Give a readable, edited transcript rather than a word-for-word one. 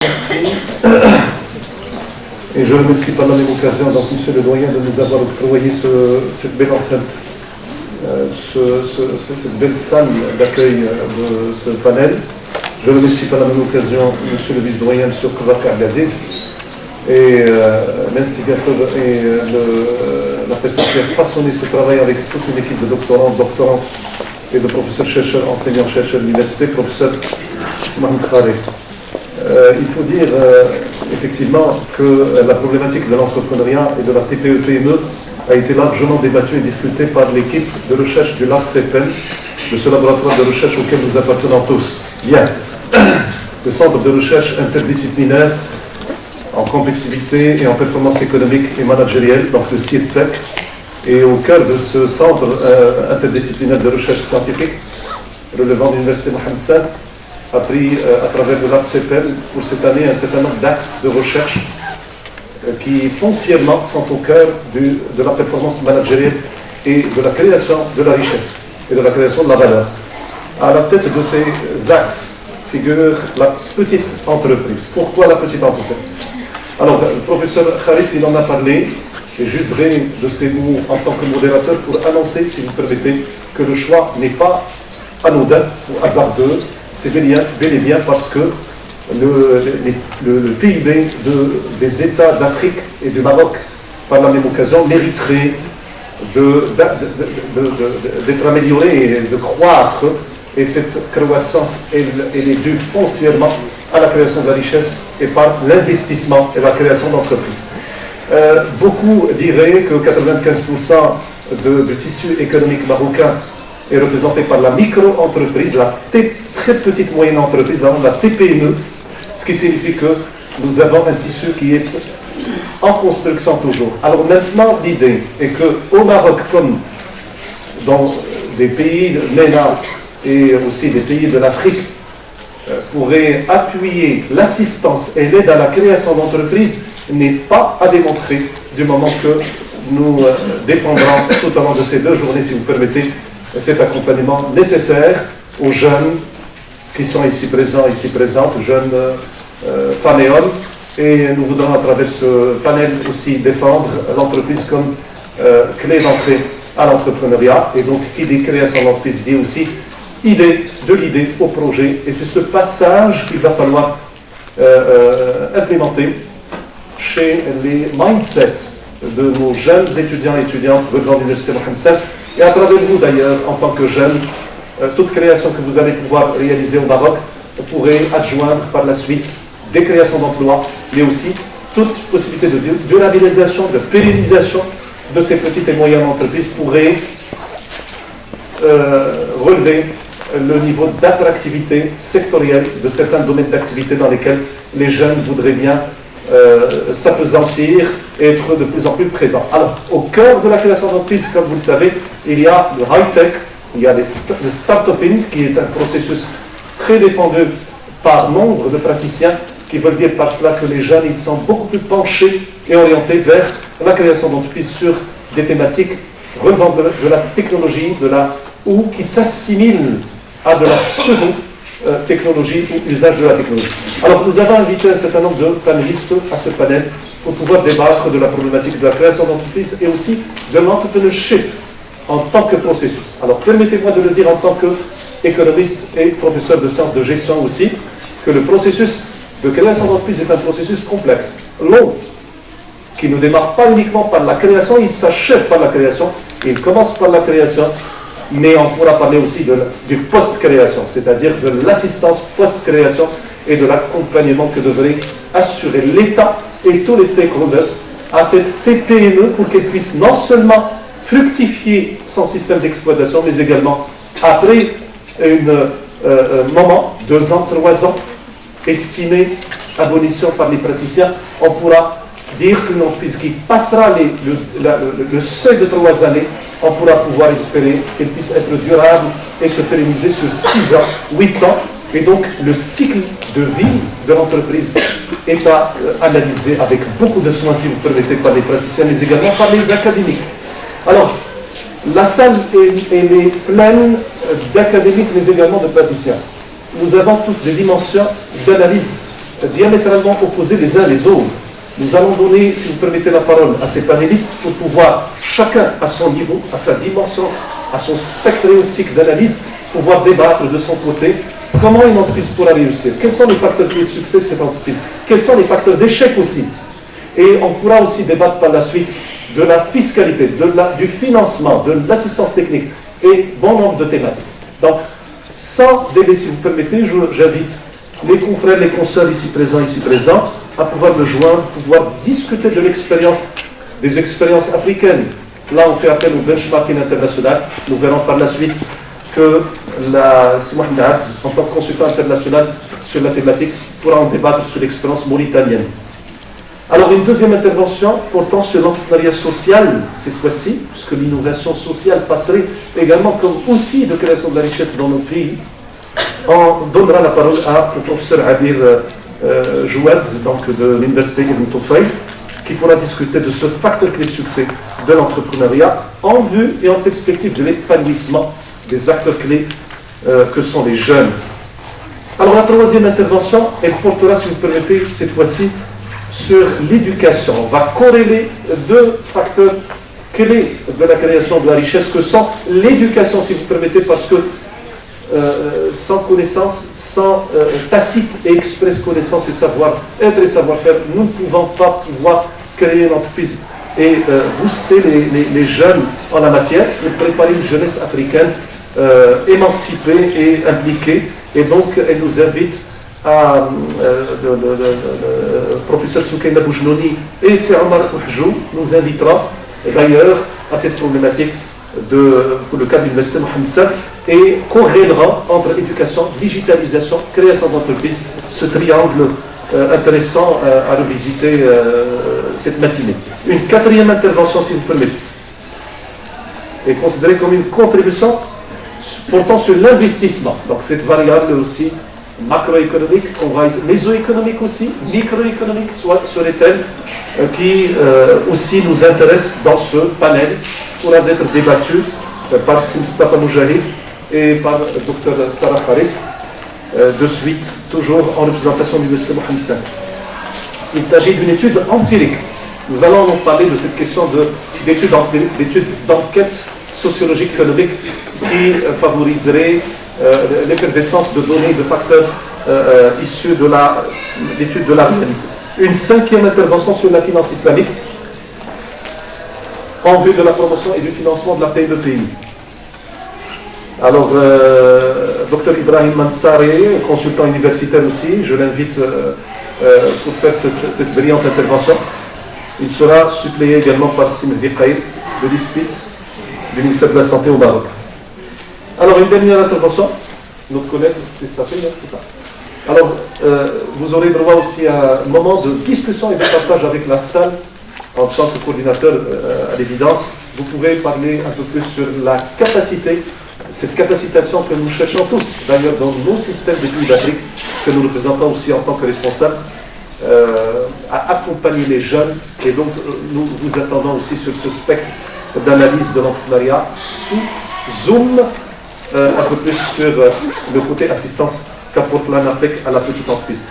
Merci. Et je remercie par la même occasion donc Monsieur le Doyen de nous avoir octroyé cette belle enceinte, cette belle salle d'accueil de ce panel. Je remercie par la même occasion Monsieur le Vice-Doyen, M. Kourak Abdelaziz, et l'instigateur et la personne qui a façonné ce travail avec toute une équipe de doctorants et de professeurs-chercheurs, enseignants-chercheurs de l'université, professeur Mahmoud Kharis. Il faut dire effectivement que la problématique de l'entrepreneuriat et de la TPE-PME a été largement débattue et discutée par l'équipe de recherche du LARCEPEN, de ce laboratoire de recherche auquel nous appartenons tous. Bien. Le centre de recherche interdisciplinaire en compétitivité et en performance économique et managérielle, donc le CIRPEC. Et au cœur de ce centre interdisciplinaire de recherche scientifique relevant de l'Université Mohamed V, a pris à travers de l'ARCEPEN pour cette année un certain nombre d'axes de recherche qui foncièrement sont au cœur de la performance managérielle et de la création de la richesse et de la création de la valeur. À la tête de ces axes figure la petite entreprise. Pourquoi la petite entreprise? Alors, le professeur Kharis, il en a parlé, et j'userai de ces mots en tant que modérateur pour annoncer, si vous permettez, que le choix n'est pas anodin ou hasardeux. C'est bel et bien parce que le PIB des États d'Afrique et du Maroc, par la même occasion, mériterait d'être amélioré et de croître. Et cette croissance, elle est due foncièrement à la création de la richesse et par l'investissement et la création d'entreprises. Beaucoup diraient que 95% du tissu économique marocain est représenté par la micro-entreprise, la très petite moyenne entreprise, la TPME, ce qui signifie que nous avons un tissu qui est en construction toujours. Alors maintenant, l'idée est qu'au Maroc, comme dans des pays de MENA et aussi des pays de l'Afrique, pourrait appuyer l'assistance et l'aide à la création d'entreprises n'est pas à démontrer du moment que nous défendrons tout au long de ces 2 journées, si vous permettez, cet accompagnement nécessaire aux jeunes qui sont ici présents, ici présentes, jeunes femmes et hommes. Et nous voudrons à travers ce panel aussi défendre l'entreprise comme clé d'entrée à l'entrepreneuriat. Et donc, qui dit création d'entreprise dit aussi de l'idée au projet. Et c'est ce passage qu'il va falloir implémenter chez les mindsets de nos jeunes étudiants et étudiantes venant de l'Université Mohamed V. Et à travers vous d'ailleurs, en tant que jeunes, toute création que vous allez pouvoir réaliser au Maroc pourrait adjoindre par la suite des créations d'emplois, mais aussi toute possibilité de durabilisation, de pérennisation de ces petites et moyennes entreprises pourrait relever le niveau d'attractivité sectorielle de certains domaines d'activité dans lesquels les jeunes voudraient bien s'appesantir et être de plus en plus présents. Alors, au cœur de la création d'entreprise, comme vous le savez, il y a le high-tech, il y a le start-uping, qui est un processus très défendu par nombre de praticiens, qui veulent dire par cela que les jeunes ils sont beaucoup plus penchés et orientés vers la création d'entreprises sur des thématiques relevant de la technologie, ou qui s'assimilent à de la pseudo-technologie ou usage de la technologie. Alors nous avons invité un certain nombre de panélistes à ce panel pour pouvoir débattre de la problématique de la création d'entreprise et aussi de l'entrepreneurship en tant que processus. Alors permettez-moi de le dire en tant qu'économiste et professeur de sciences de gestion aussi, que le processus de création d'entreprise est un processus complexe, long, qui ne démarre pas uniquement par la création, il s'achève par la création, il commence par la création, mais on pourra parler aussi du post-création, c'est-à-dire de l'assistance post-création et de l'accompagnement que devrait assurer l'État et tous les stakeholders à cette TPME pour qu'elle puisse non seulement fructifier son système d'exploitation, mais également, après un moment, 2 ans, 3 ans, estimé à bon escient par les praticiens, on pourra dire qu'une entreprise qui passera le seuil de 3 années, on pourra pouvoir espérer qu'elle puisse être durable et se pérenniser sur 6 ans, 8 ans. Et donc, le cycle de vie de l'entreprise est à analyser avec beaucoup de soin, si vous permettez, par les praticiens, mais également par les académiques. Alors, la salle elle est pleine d'académiques, mais également de praticiens. Nous avons tous des dimensions d'analyse diamétralement opposés les uns les autres. Nous allons donner, si vous permettez la parole, à ces panélistes pour pouvoir, chacun à son niveau, à sa dimension, à son spectre optique d'analyse, pouvoir débattre de son côté comment une entreprise pourra réussir. Quels sont les facteurs clés de succès de cette entreprise? Quels sont les facteurs d'échec aussi? Et on pourra aussi débattre par la suite de la fiscalité, du financement, de l'assistance technique et bon nombre de thématiques. Donc, sans délai, si vous permettez, j'invite les confrères, les consoeurs ici présentes, à pouvoir le joindre, pouvoir discuter de l'expérience, des expériences africaines. Là, on fait appel au benchmarking international. Nous verrons par la suite que Mohamed Abd, en tant que consultant international sur la thématique, pourra en débattre sur l'expérience mauritanienne. Alors, une deuxième intervention portant sur l'entrepreneuriat social, cette fois-ci, puisque l'innovation sociale passerait également comme outil de création de la richesse dans nos pays. On donnera la parole au professeur Abir Jouad, donc de l'Université Ibn Tufayl, qui pourra discuter de ce facteur clé de succès de l'entrepreneuriat en vue et en perspective de l'épanouissement des acteurs clés que sont les jeunes. Alors, la troisième intervention, elle portera, si vous permettez, cette fois-ci, sur l'éducation. On va corréler deux facteurs clés de la création de la richesse que sont l'éducation, si vous permettez, parce que sans connaissance, sans tacite et expresse connaissance et savoir-être et savoir-faire, nous ne pouvons pas pouvoir créer une entreprise et booster les jeunes en la matière et préparer une jeunesse africaine émancipée et impliquée. Et donc, elle nous invite le professeur Soukaina Boujnouni et c'est Omar Ouhjou nous invitera d'ailleurs à cette problématique pour le cas de l'Université Mohamed V et corrélera entre éducation, digitalisation, création d'entreprise, ce triangle intéressant à revisiter cette matinée. Une quatrième intervention, si vous permettez, est considérée comme une contribution portant sur l'investissement. Donc cette variable aussi macroéconomique, mésoéconomique aussi, microéconomique, serait-elle, qui aussi nous intéresse dans ce panel, pourra être débattue par Mustafa Moujahid et par Dr Sarah Faris, de suite, toujours en représentation de l'Université Mohamed V. Il s'agit d'une étude empirique. Nous allons donc parler de cette question d'étude d'enquête sociologique économique qui favoriserait l'effervescence de données, de facteurs issus de l'étude de la réalité. Une cinquième intervention sur la finance islamique en vue de la promotion et du financement de la paix de pays. Alors, Dr Ibrahim Mansari, consultant universitaire aussi, je l'invite pour faire cette brillante intervention. Il sera suppléé également par Sim Dikaïr de l'ISPITS, du ministère de la Santé au Maroc. Alors, une dernière intervention, notre collègue, c'est ça. Alors, vous aurez droit aussi à un moment de discussion et de partage avec la salle en tant que coordinateur à l'évidence. Vous pouvez parler un peu plus sur la capacité, cette capacitation que nous cherchons tous, d'ailleurs dans nos systèmes de pays d'Afrique, que nous représentons aussi en tant que responsables, à accompagner les jeunes. Et donc, nous vous attendons aussi sur ce spectre d'analyse de l'entrepreneuriat sous Zoom, un peu plus sur le côté assistance qu'apporte l'ANAPEC à la petite entreprise.